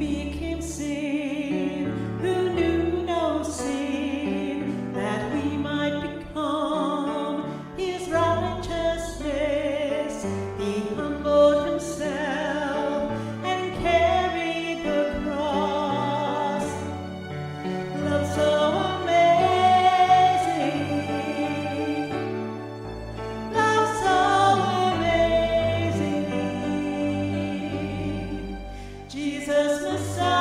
he became sin, who knew no sin, that we might become his righteousness. He humbled himself and carried the cross. Love so amazing, love so amazing. Jesus Messiah.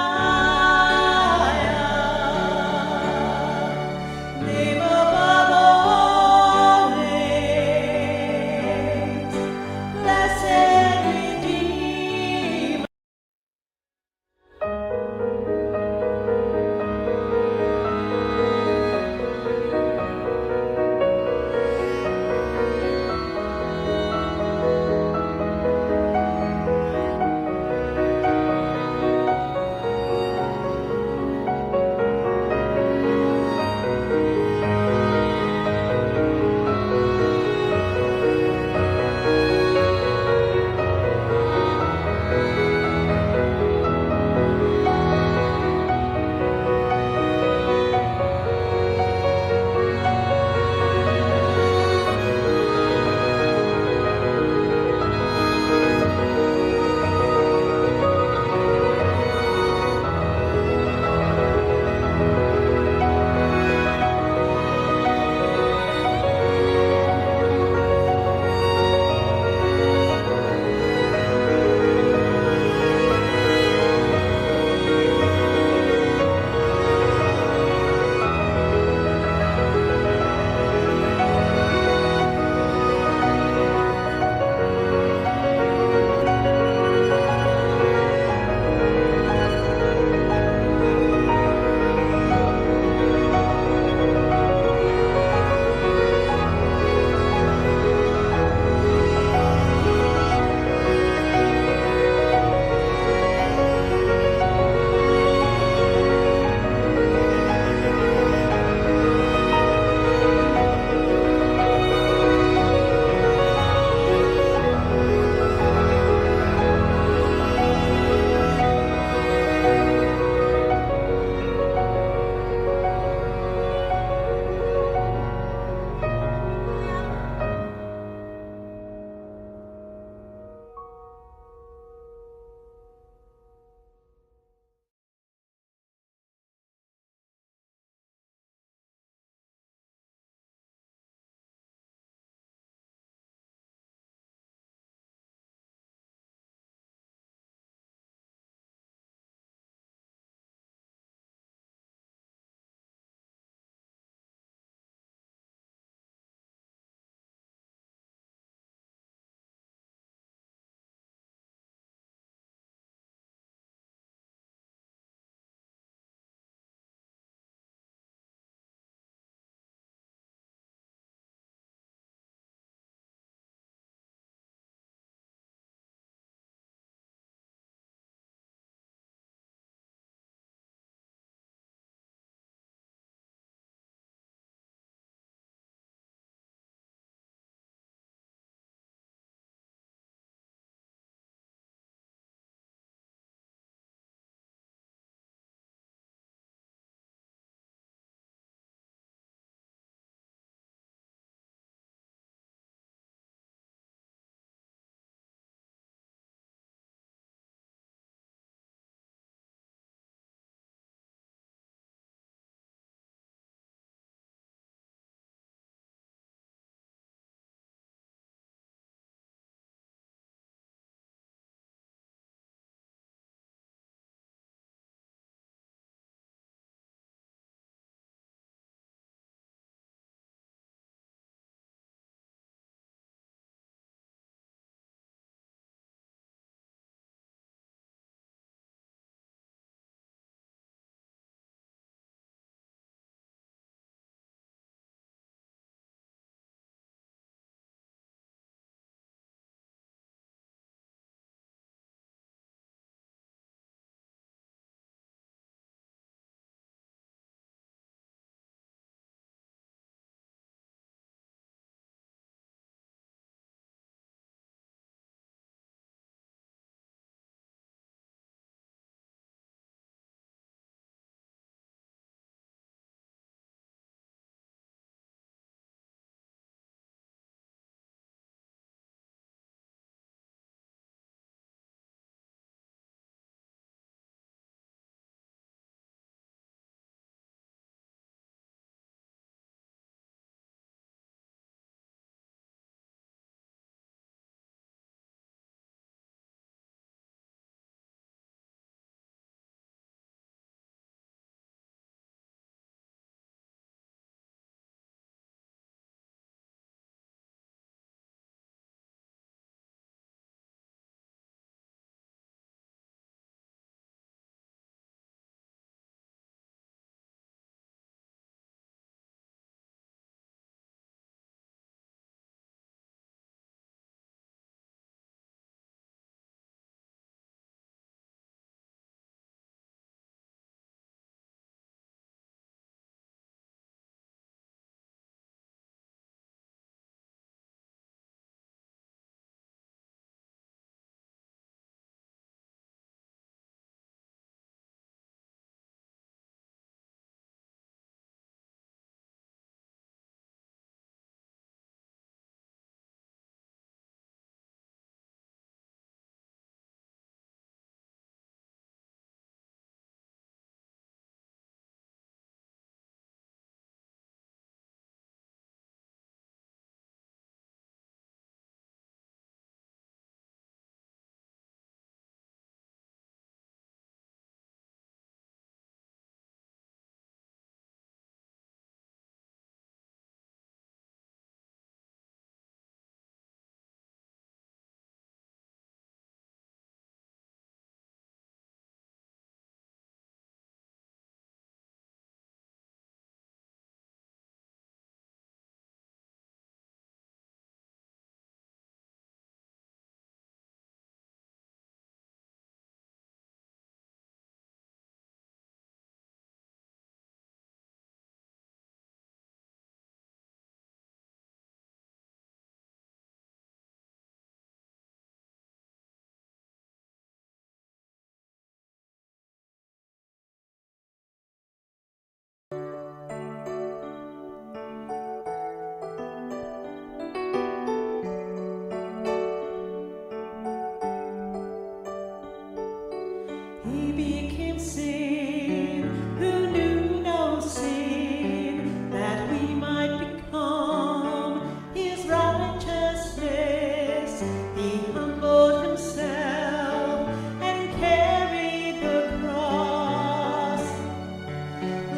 He became sin who knew no sin, that we might become his righteousness. He humbled himself and carried the cross.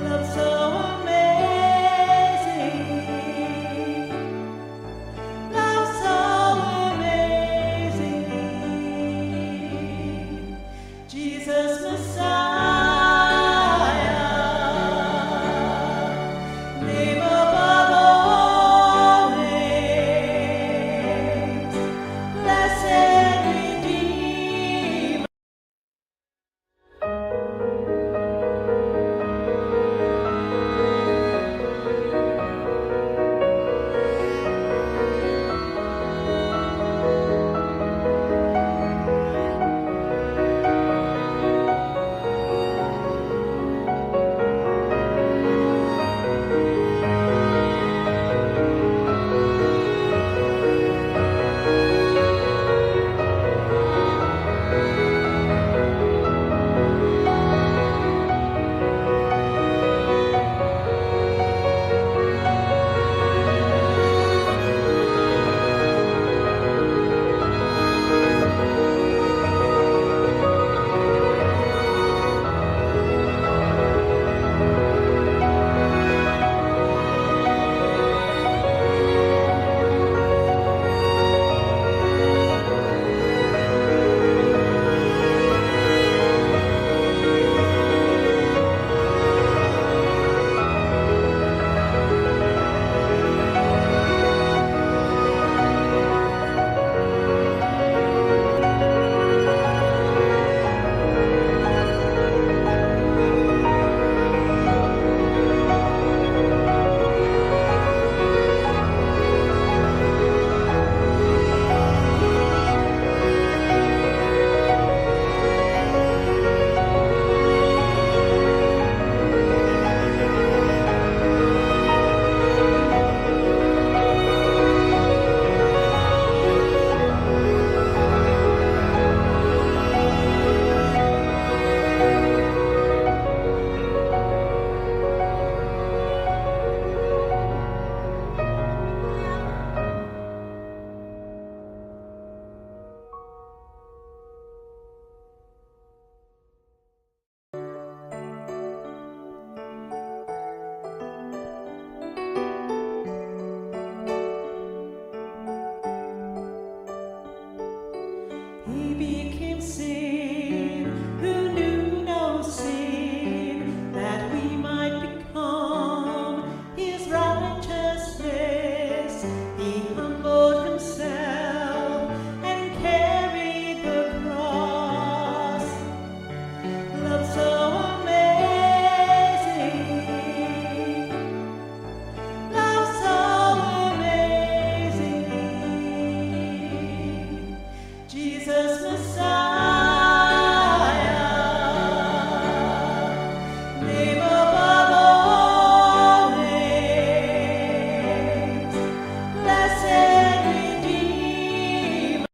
Love so amazing, love so amazing. Jesus Messiah, name above all names, blessed Redeemer. He became sin who knew no sin, that we might become his righteousness. He humbled himself and carried the cross. Love so amazing, love so amazing. Jesus Messiah, name above all names, blessed Redeemer.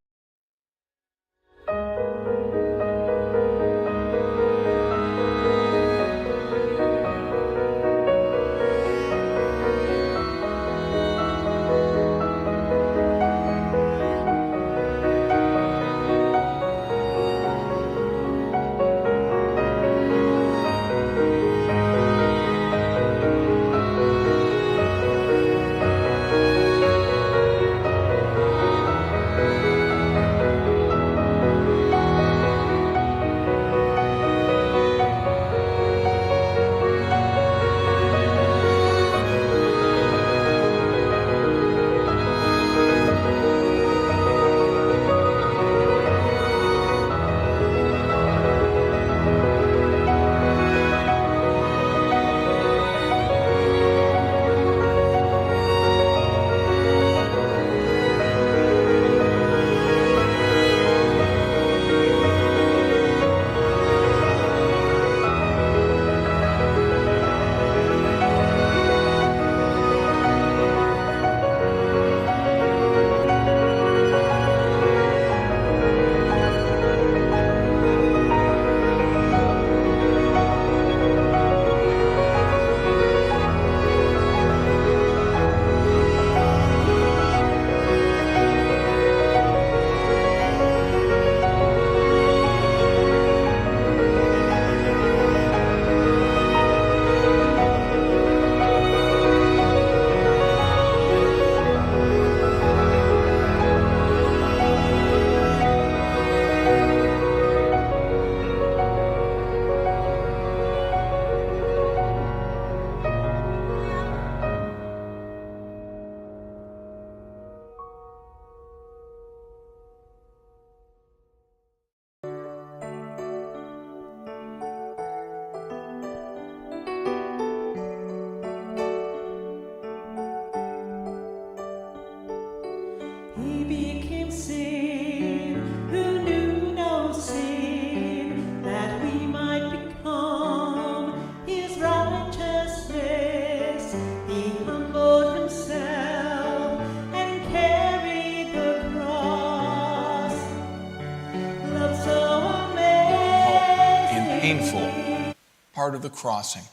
painful part of the crossing.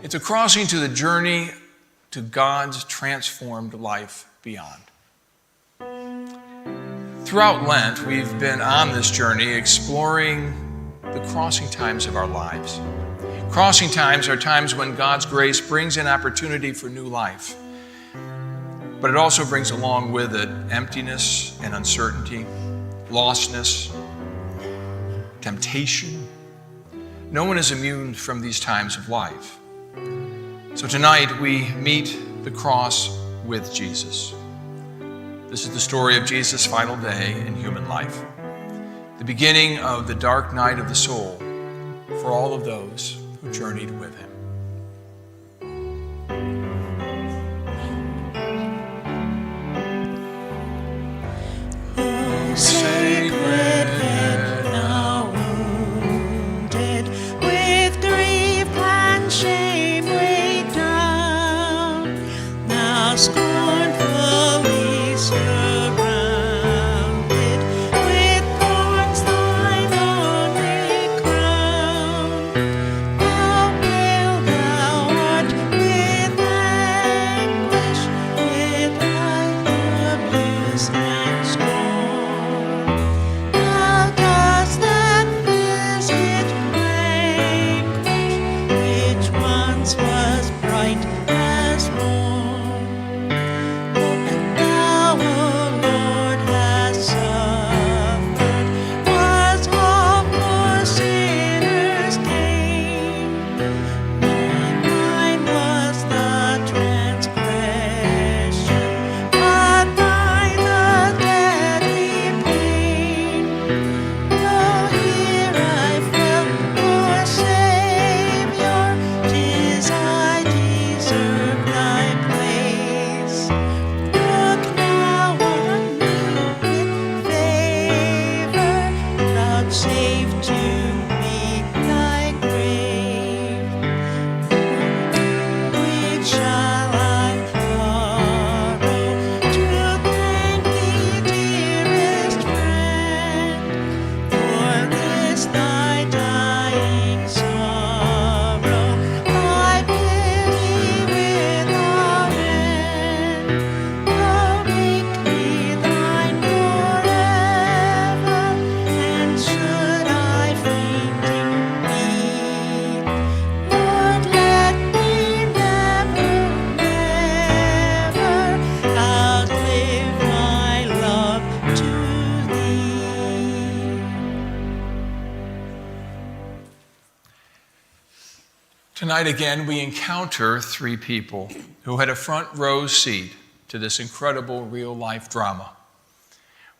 It's a crossing to the journey to God's transformed life beyond. Throughout Lent, we've been on this journey exploring the crossing times of our lives. Crossing times are times when God's grace brings an opportunity for new life, but it also brings along with it emptiness and uncertainty, lostness, temptation. No one is immune from these times of life. So tonight we meet the cross with Jesus. This is the story of Jesus' final day in human life, the beginning of the dark night of the soul for all of those who journeyed with him. Sacred head, now wounded, with grief and shame weighed down, now scornfully surrounded, with thorns thine only crown. How pale thou art with anguish, with life abuse and scorn. How does that visit vanquish, which once was bright as morn? And thou, O Lord, hast suffered, was all for sinners gain. Mine was the transgression, but thine the deadly pain. Lo, here I fell, poor Savior, 'tis I deserve thy place. Look now on me with favor, vouchsafe to me thy grave. Which shall I borrow to thank thee, dearest friend, for this thy dying sorrow, thy pity without end? Oh, make me thine forever, and should I fainting be, Lord, let me never, never outlive my love to thee. Tonight again, we encounter three people who had a front row seat to this incredible real-life drama.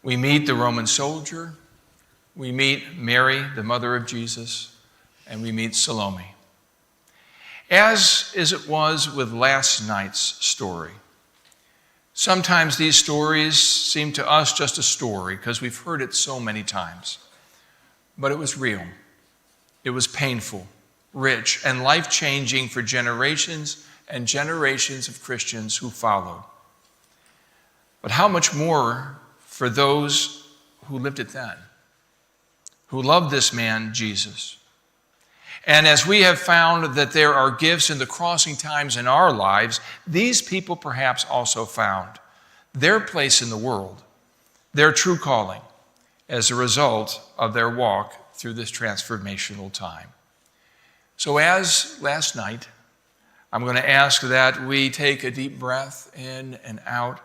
We meet the Roman soldier, we meet Mary, the mother of Jesus, and we meet Salome. As it was with last night's story, sometimes these stories seem to us just a story because we've heard it so many times. But it was real. It was painful, rich, and life-changing for generations and generations of Christians who followed. But how much more for those who lived it then, who loved this man, Jesus. And as we have found that there are gifts in the crossing times in our lives, these people perhaps also found their place in the world, their true calling, as a result of their walk through this transformational time. So as last night, I'm going to ask that we take a deep breath in and out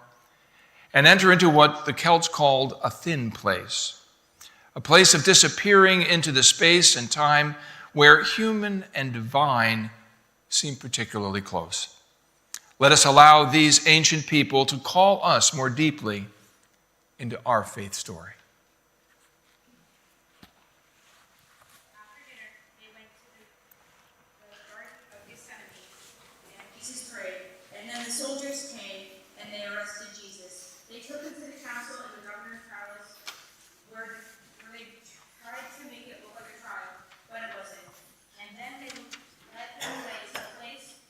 and enter into what the Celts called a thin place, a place of disappearing into the space and time where human and divine seem particularly close. Let us allow these ancient people to call us more deeply into our faith story. After dinner, they went to the Garden of Gethsemane, and Jesus prayed. And then the soldiers came, and they arrested Jesus. They took him to the castle in the governor's palace, where they tried to make it look like a trial, but it wasn't. And then they led them away to a place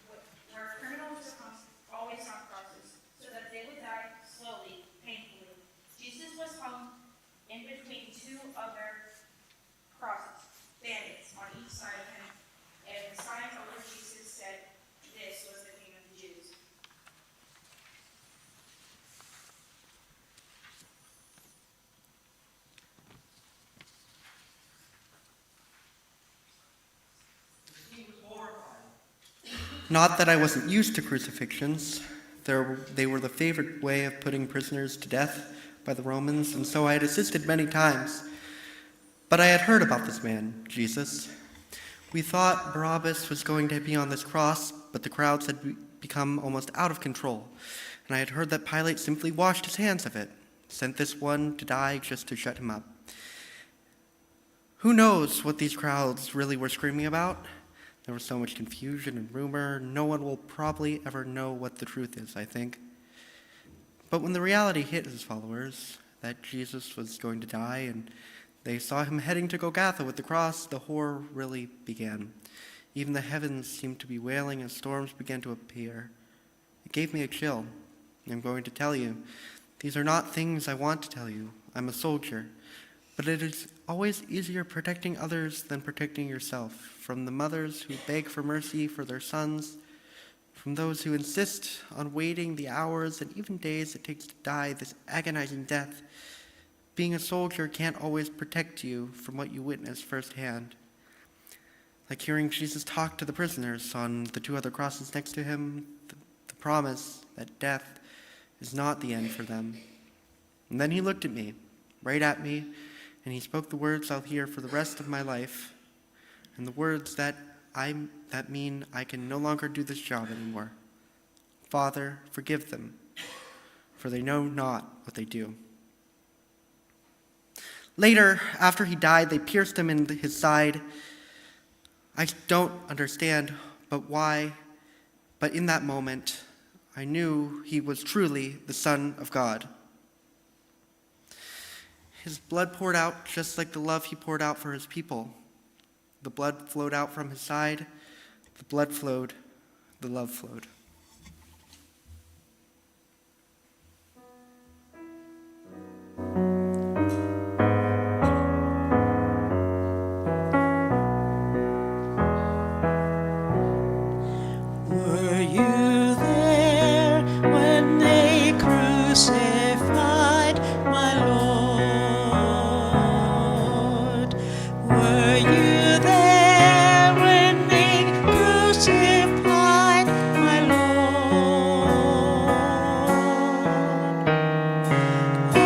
where criminals always saw crosses, so that they would die slowly, painfully. Jesus was following Not that I wasn't used to crucifixions. They were the favorite way of putting prisoners to death by the Romans, and so I had assisted many times. But I had heard about this man, Jesus. We thought Barabbas was going to be on this cross, but the crowds had become almost out of control, and I had heard that Pilate simply washed his hands of it, sent this one to die just to shut him up. Who knows what these crowds really were screaming about? There was so much confusion and rumor. No one will probably ever know what the truth is, I think. But when the reality hit his followers, that Jesus was going to die, and they saw him heading to Golgotha with the cross, the horror really began. Even the heavens seemed to be wailing as storms began to appear. It gave me a chill. I'm going to tell you, these are not things I want to tell you. I'm a soldier. But it is always easier protecting others than protecting yourself, from the mothers who beg for mercy for their sons, from those who insist on waiting the hours and even days it takes to die this agonizing death. Being a soldier can't always protect you from what you witness firsthand. Like hearing Jesus talk to the prisoners on the two other crosses next to him, the promise that death is not the end for them. And then he looked at me, right at me, and he spoke the words I'll hear for the rest of my life, and the words that mean I can no longer do this job anymore. Father, forgive them, for they know not what they do. Later, after he died, they pierced him in his side. I don't understand, but why? But in that moment, I knew he was truly the Son of God. His blood poured out just like the love he poured out for his people. The blood flowed out from his side. The blood flowed. The love flowed. Were you there when they crucified my Lord? Were you there when they crucified my Lord? Oh,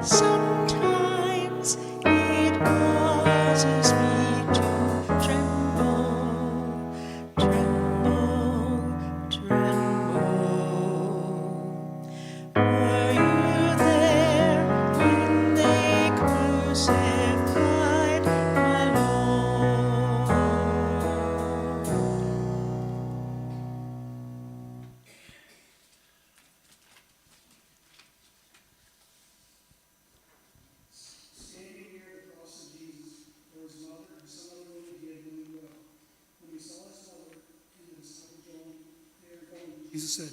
sometimes it causes me to tremble, tremble, tremble. Were you there when they crucified my Lord? Standing near the cross of Jesus were his mother and some other women he had known well. When he saw his mother and the disciple John there going, Jesus said,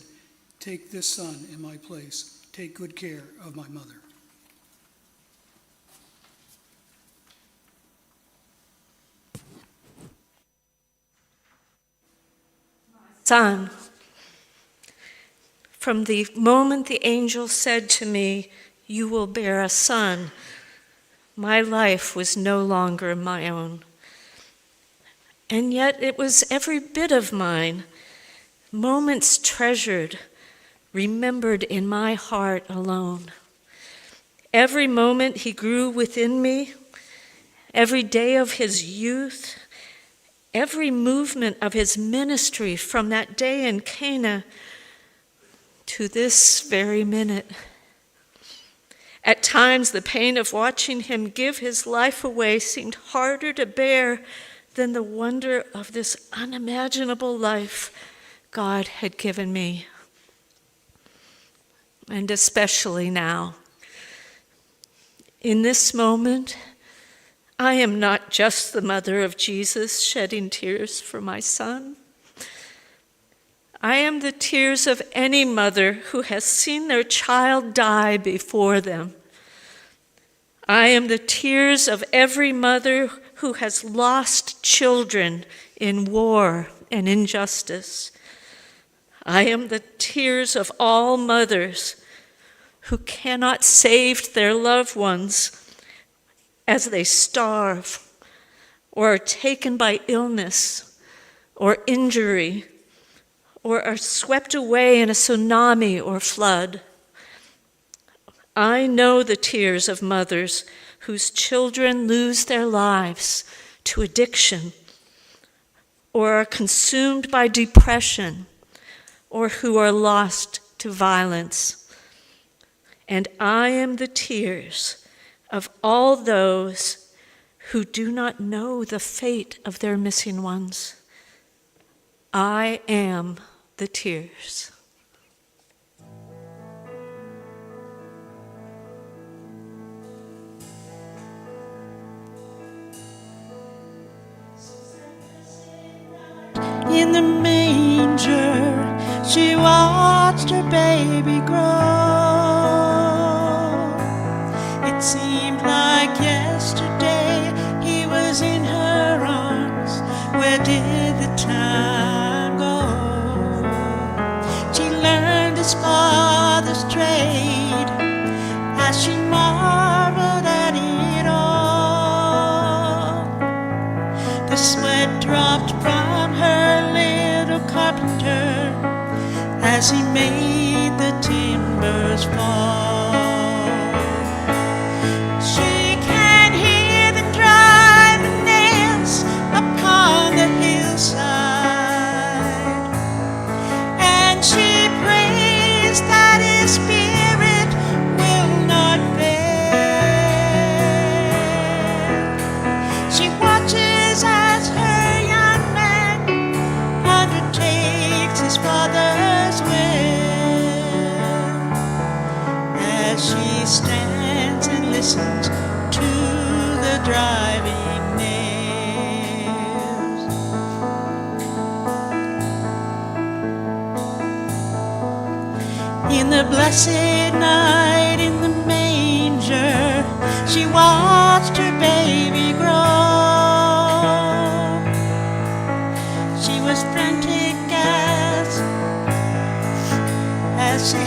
"Take this son in my place. Take good care of my mother." Son, from the moment the angel said to me, "You will bear a son," my life was no longer my own. And yet it was every bit of mine, moments treasured, remembered in my heart alone. Every moment he grew within me, every day of his youth, every movement of his ministry from that day in Cana to this very minute. At times, the pain of watching him give his life away seemed harder to bear than the wonder of this unimaginable life God had given me. And especially now, in this moment, I am not just the mother of Jesus shedding tears for my son. I am the tears of any mother who has seen their child die before them. I am the tears of every mother who has lost children in war and injustice. I am the tears of all mothers who cannot save their loved ones as they starve or are taken by illness or injury, or are swept away in a tsunami or flood. I know the tears of mothers whose children lose their lives to addiction, or are consumed by depression, or who are lost to violence. And I am the tears of all those who do not know the fate of their missing ones. I am the tears. In the manger, she watched her baby grow. It seemed like yesterday he was in her arms. Where did the time go? She learned his father's trade as she marveled at it all. The sweat dropped from her little carpenter as he made the timbers fall. She can hear them drive the nails upon the hillside, and she prays that his spirit will not fail. She watches as her young man undertakes his father's will, as she stands and listens to the driving nails. In the blessed night in the manger, she watched her baby grow. She was frantic as she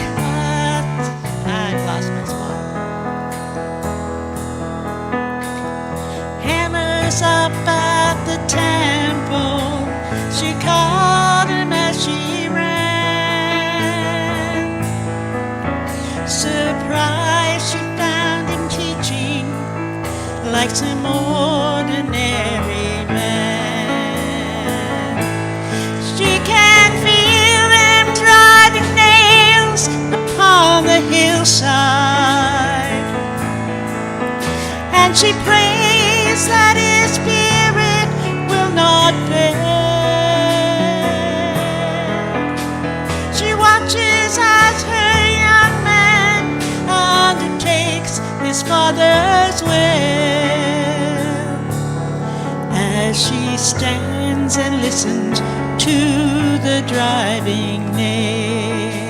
I lost my spot. Hammers up at the temple, she called him as she ran. Surprised, she found him teaching like some ordinary man. She can feel them driving nails upon the hillside, and she prays that his spirit will not fail. She watches as her young man undertakes his father's will, as she stands and listens to the driving nails.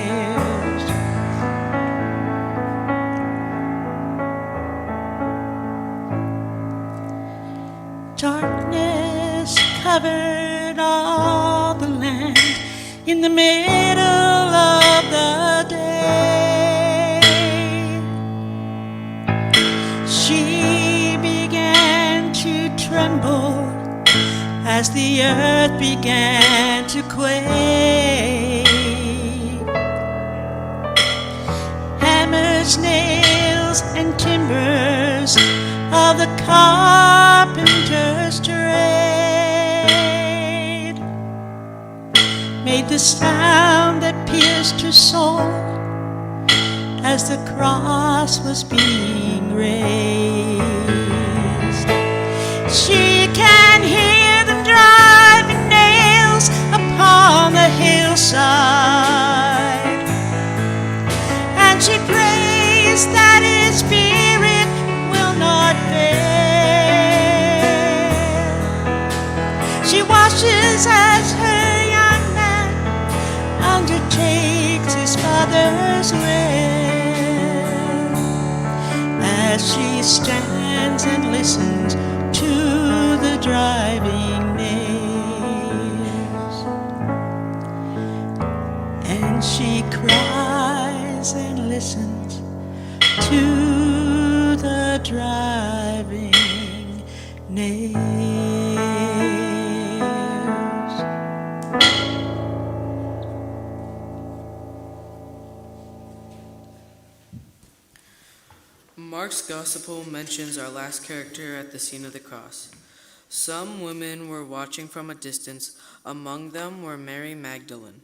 Darkness covered all the land in the middle of the day. She began to tremble as the earth began to quake. Hammers, nails, and timbers of the carpenter's trade made the sound that pierced her soul as the cross was being raised. She can hear them driving nails upon the hillside, and she prays that his spirit will not fail. She watches as her young man undertakes his father's will, as she stands and listens to the driving nails, and she cries and listens to the driving nails. Mark's Gospel mentions our last character at the scene of the cross. Some women were watching from a distance. Among them were Mary Magdalene,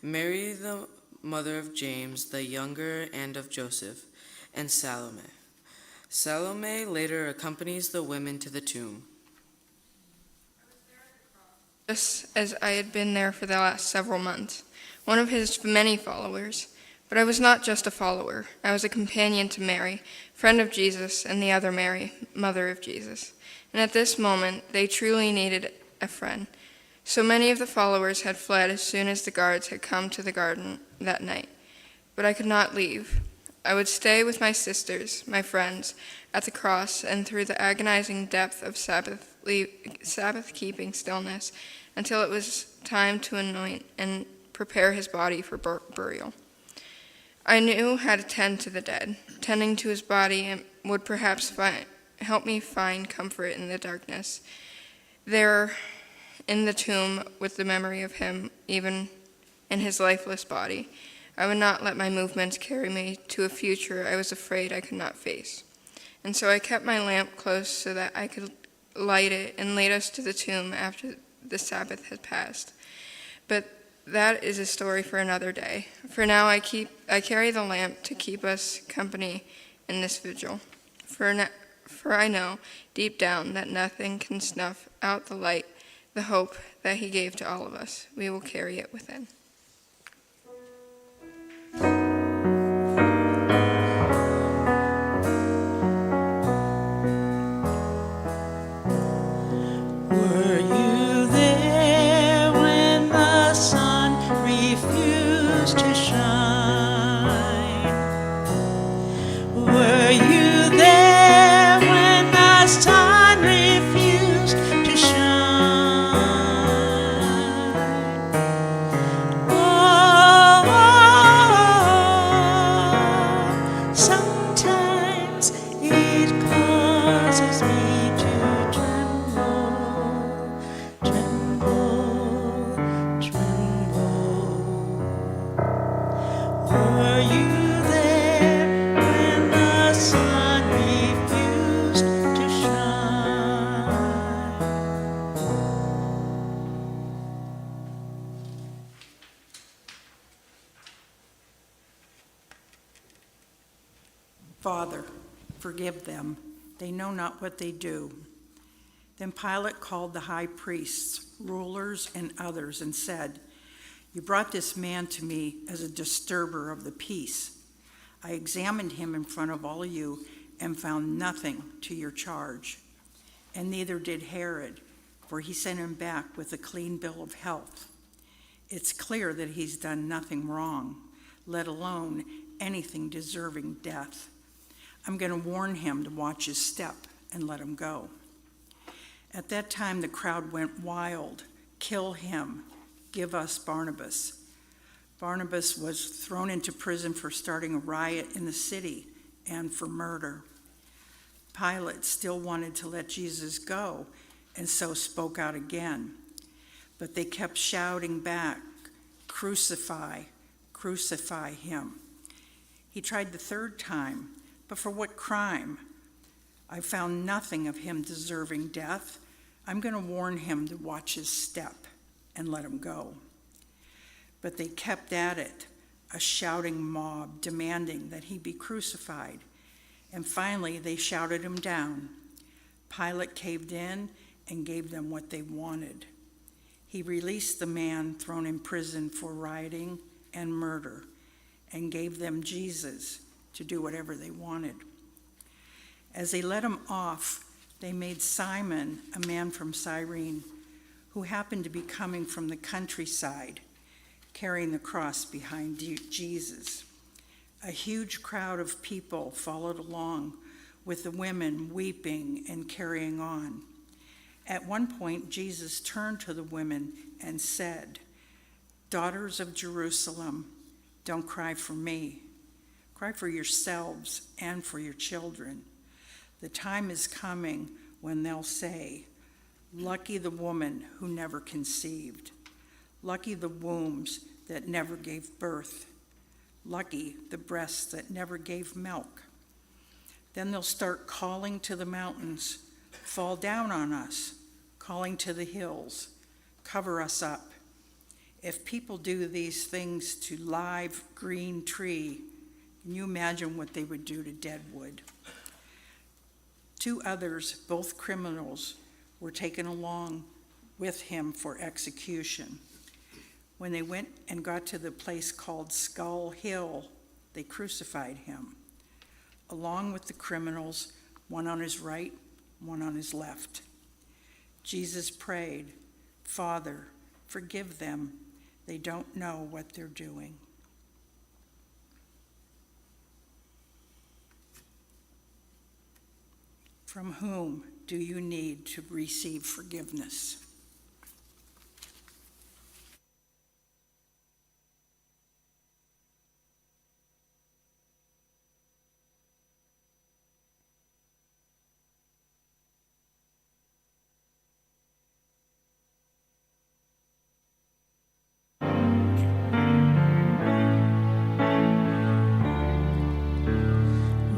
Mary the mother of James the younger and of Joseph, and Salome. Salome later accompanies the women to the tomb. Just as I had been there for the last several months, one of his many followers. But I was not just a follower. I was a companion to Mary, friend of Jesus, and the other Mary, mother of Jesus. And at this moment, they truly needed a friend. So many of the followers had fled as soon as the guards had come to the garden that night. But I could not leave. I would stay with my sisters, my friends, at the cross and through the agonizing depth of Sabbath-keeping stillness until it was time to anoint and prepare his body for burial. I knew how to tend to the dead. Tending to his body would perhaps help me find comfort in the darkness. There, in the tomb, with the memory of him, even in his lifeless body, I would not let my movements carry me to a future I was afraid I could not face. And so I kept my lamp close so that I could light it and lead us to the tomb after the Sabbath had passed. But that is a story for another day. For now, I carry the lamp to keep us company in this vigil. For I know, deep down, that nothing can snuff out the light, the hope that he gave to all of us. We will carry it within. Were you there when the sun refused to shine? Were you there when the sun refused to shine? Oh, sometimes it causes me to tremble, tremble, tremble. Were you there when the sun refused to shine? Father, forgive them. They know not what they do. Then Pilate called the high priests, rulers, and others and said, "You brought this man to me as a disturber of the peace. I examined him in front of all you and found nothing to your charge. And neither did Herod, for he sent him back with a clean bill of health. It's clear that he's done nothing wrong, let alone anything deserving death. I'm going to warn him to watch his step and let him go." At that time, the crowd went wild. "Kill him. Give us Barnabas." Barnabas was thrown into prison for starting a riot in the city and for murder. Pilate still wanted to let Jesus go, and so spoke out again. But they kept shouting back, "Crucify, crucify him." He tried the third time, but for what crime? "I found nothing of him deserving death. I'm going to warn him to watch his step and let him go." But they kept at it, a shouting mob demanding that he be crucified. And finally, they shouted him down. Pilate caved in and gave them what they wanted. He released the man thrown in prison for rioting and murder and gave them Jesus to do whatever they wanted. As they let him off, they made Simon, a man from Cyrene, who happened to be coming from the countryside, carrying the cross behind Jesus. A huge crowd of people followed along, with the women weeping and carrying on. At one point, Jesus turned to the women and said, "Daughters of Jerusalem, don't cry for me. Cry for yourselves and for your children. The time is coming when they'll say, 'Lucky the woman who never conceived. Lucky the wombs that never gave birth. Lucky the breasts that never gave milk.' Then they'll start calling to the mountains, fall down on us, calling to the hills, cover us up. If people do these things to live green tree, can you imagine what they would do to dead wood? 2 others, both criminals, were taken along with him for execution. When they went and got to the place called Skull Hill, they crucified him, along with the criminals, one on his right, one on his left. Jesus prayed, "Father, forgive them. They don't know what they're doing." From whom do you need to receive forgiveness?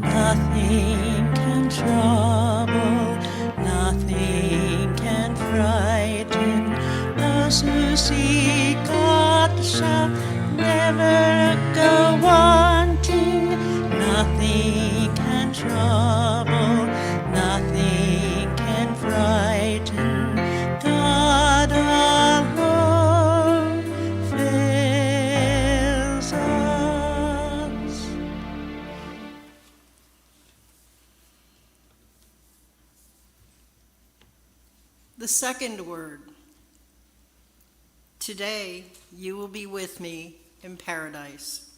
Nothing can trouble, nothing can frighten those who seek God shall never go wanting. Nothing can trouble, nothing can frighten. God alone fills us. The second word. Today you will be with me in paradise.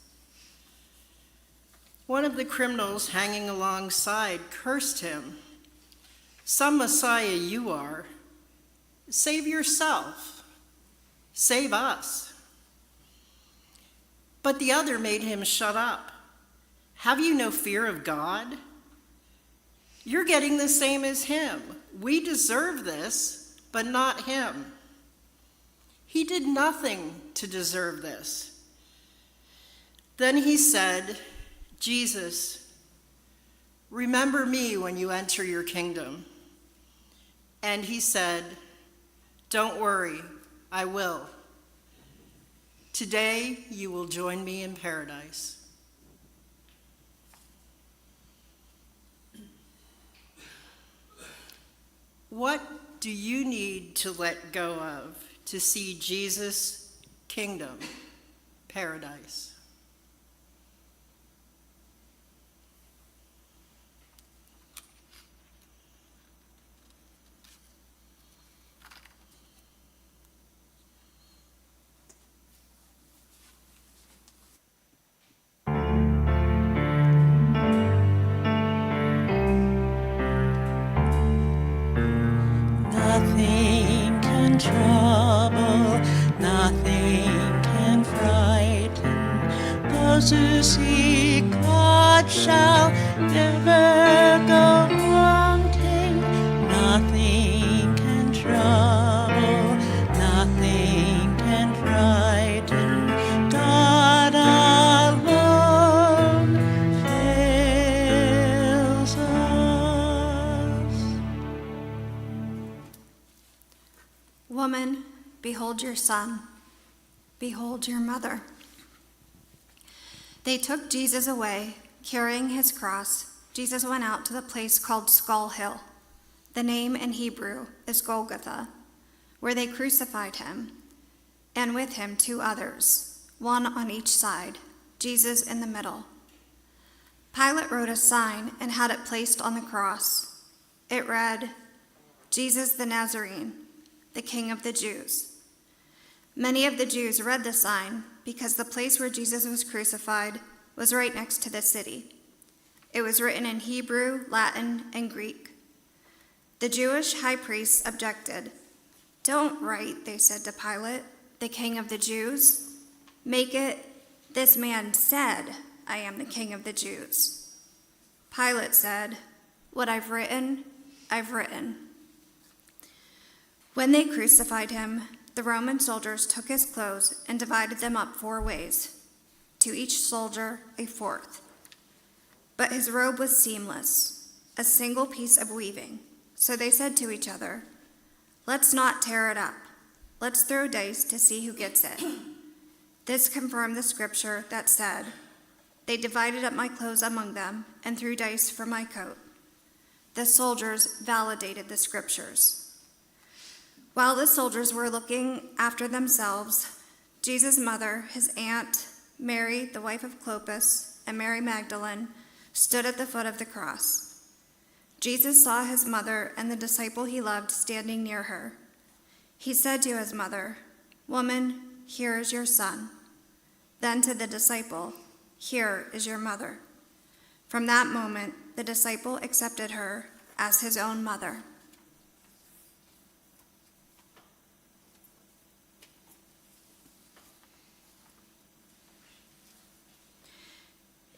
One of the criminals hanging alongside cursed him. "Some Messiah you are. Save yourself. Save us." But the other made him shut up. "Have you no fear of God? You're getting the same as him. We deserve this, but not him. He did nothing to deserve this." Then he said, "Jesus, remember me when you enter your kingdom." And he said, "Don't worry, I will. Today you will join me in paradise." What do you need to let go of to see Jesus' kingdom, paradise? Nothing can trouble, nothing can frighten those who seek God shall never go wanting. Nothing can trouble, nothing can frighten. God alone fills us. Woman, behold your son. Behold your mother. They took Jesus away, carrying his cross. Jesus went out to the place called Skull Hill. The name in Hebrew is Golgotha, where they crucified him, and with him 2 others, one on each side, Jesus in the middle. Pilate wrote a sign and had it placed on the cross. It read, "Jesus the Nazarene, the King of the Jews." Many of the Jews read the sign because the place where Jesus was crucified was right next to the city. It was written in Hebrew, Latin, and Greek. The Jewish high priests objected. "Don't write," they said to Pilate, "the King of the Jews. Make it, 'This man said, I am the King of the Jews.'" Pilate said, "What I've written, I've written." When they crucified him, the Roman soldiers took his clothes and divided them up 4 ways, to each soldier a fourth. But his robe was seamless, a single piece of weaving. So they said to each other, "Let's not tear it up. Let's throw dice to see who gets it." This confirmed the scripture that said, "They divided up my clothes among them and threw dice for my coat." The soldiers validated the scriptures. While the soldiers were looking after themselves, Jesus' mother, his aunt, Mary, the wife of Clopas, and Mary Magdalene stood at the foot of the cross. Jesus saw his mother and the disciple he loved standing near her. He said to his mother, "Woman, here is your son." Then to the disciple, "Here is your mother." From that moment, the disciple accepted her as his own mother.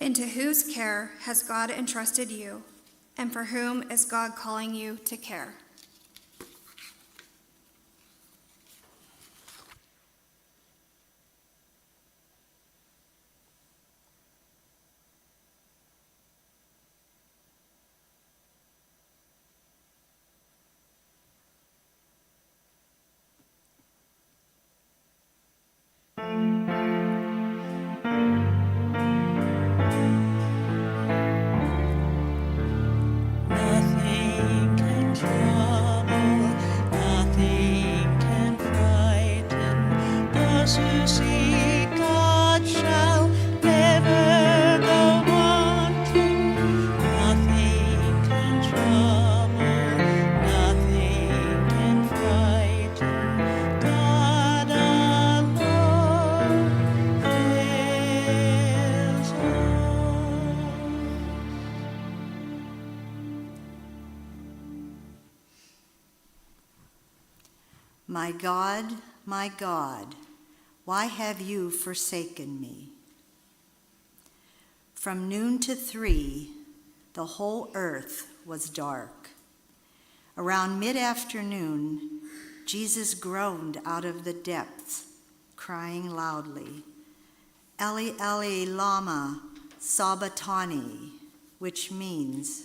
Into whose care has God entrusted you, and for whom is God calling you to care? Nothing can trouble, nothing can frighten. Those who seek God shall never go wanting. Nothing can trouble, nothing can frighten. God alone fills all. My God, why have you forsaken me? From noon to 3, the whole earth was dark. Around mid-afternoon, Jesus groaned out of the depths, crying loudly, "Eli, Eli, lama sabachthani," which means,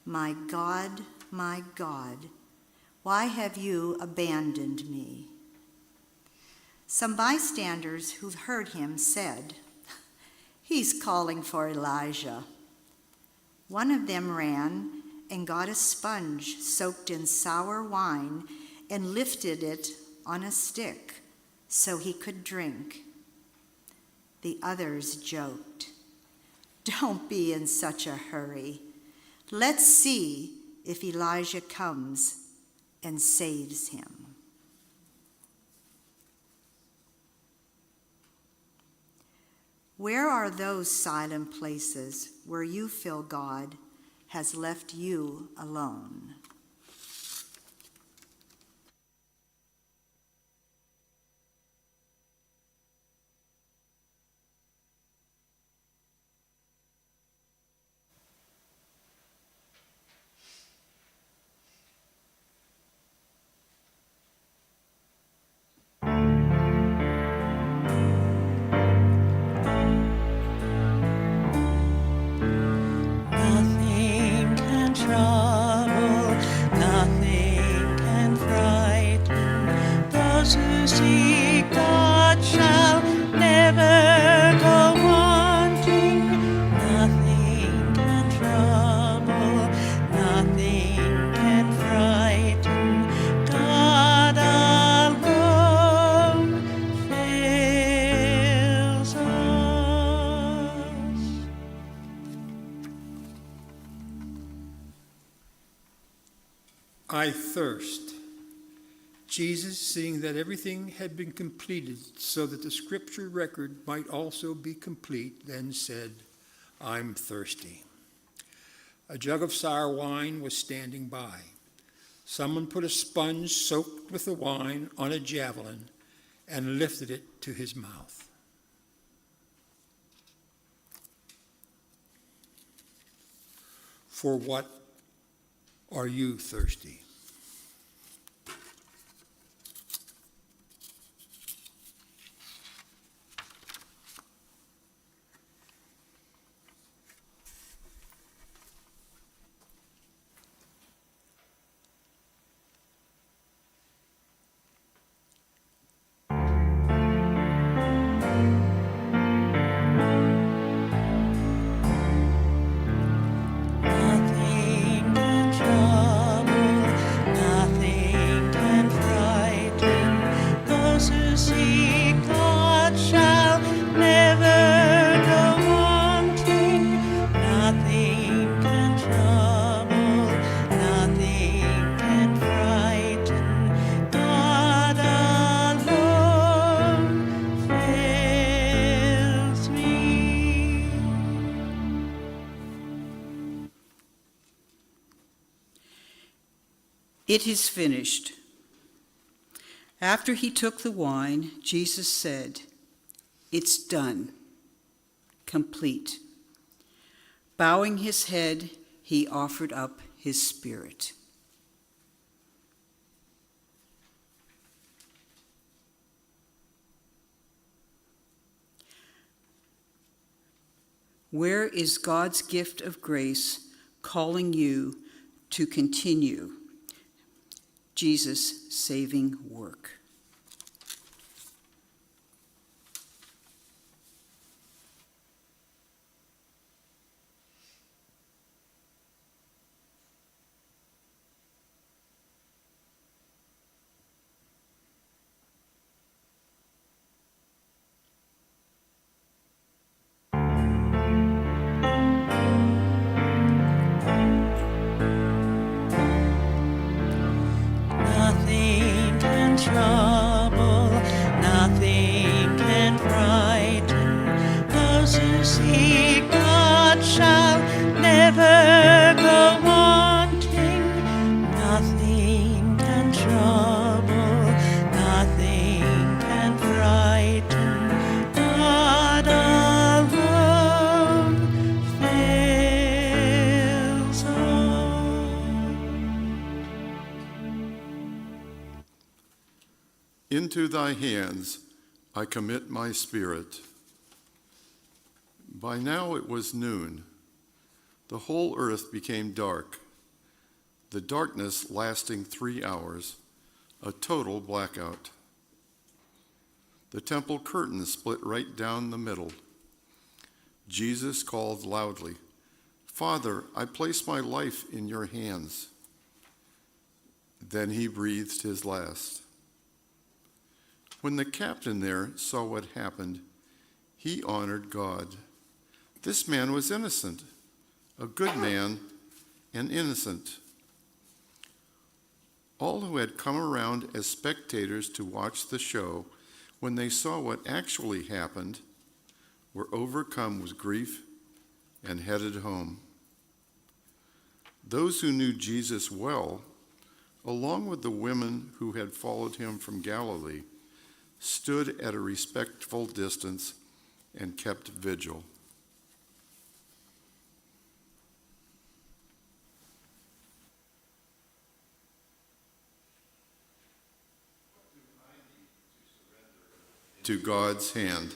my God, why have you abandoned me?" Some bystanders who heard him said, "He's calling for Elijah." One of them ran and got a sponge soaked in sour wine and lifted it on a stick so he could drink. The others joked, "Don't be in such a hurry. Let's see if Elijah comes and saves him." Where are those silent places where you feel God has left you alone? Nothing can trouble, nothing can frighten. Those who seek God shall never go wanting. Nothing can trouble, nothing can frighten. God alone fills us. I thirst. Jesus, seeing that everything had been completed so that the scripture record might also be complete, then said, "I'm thirsty." A jug of sour wine was standing by. Someone put a sponge soaked with the wine on a javelin and lifted it to his mouth. For what are you thirsty? "It is finished." After he took the wine, Jesus said, "It's done, complete." Bowing his head, he offered up his spirit. Where is God's gift of grace calling you to continue Jesus' saving work? Nothing can trouble, nothing can frighten. Those who seek God shall never go wanting. Nothing can trouble, nothing can frighten. God alone fills all. Into thy hands I commit my spirit. By now it was noon. The whole earth became dark, the darkness lasting 3 hours, a total blackout. The temple curtain split right down the middle. Jesus called loudly, "Father, I place my life in your hands." Then he breathed his last. When the captain there saw what happened, he honored God. This man was innocent, a good man and innocent. All who had come around as spectators to watch the show, when they saw what actually happened, were overcome with grief and headed home. Those who knew Jesus well, along with the women who had followed him from Galilee, stood at a respectful distance and kept vigil. To God's hand.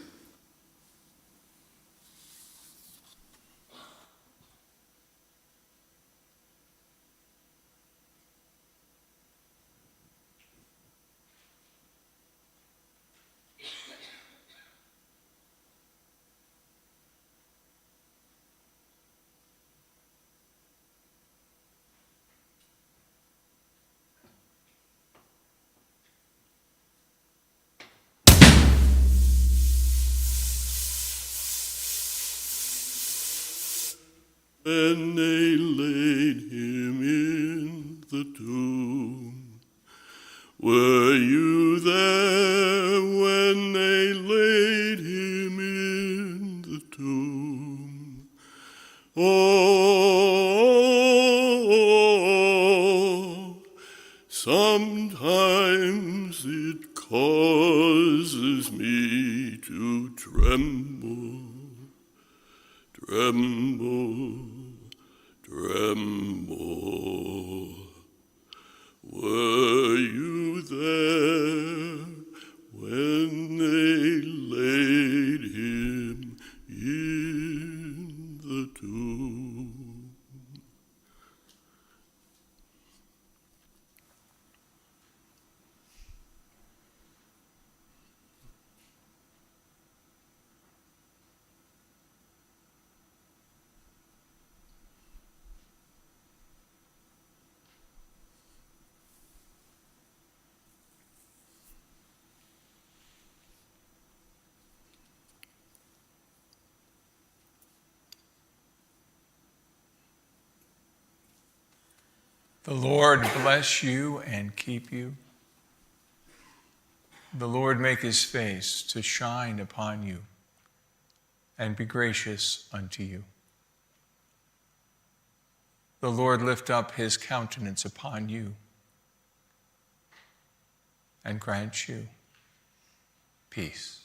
When they laid him in the tomb, were you there when they laid him in the tomb? Oh, sometimes it causes me to tremble, tremble, tremble. Were you there when they laid him in the tomb? The Lord bless you and keep you. The Lord make his face to shine upon you and be gracious unto you. The Lord lift up his countenance upon you and grant you peace.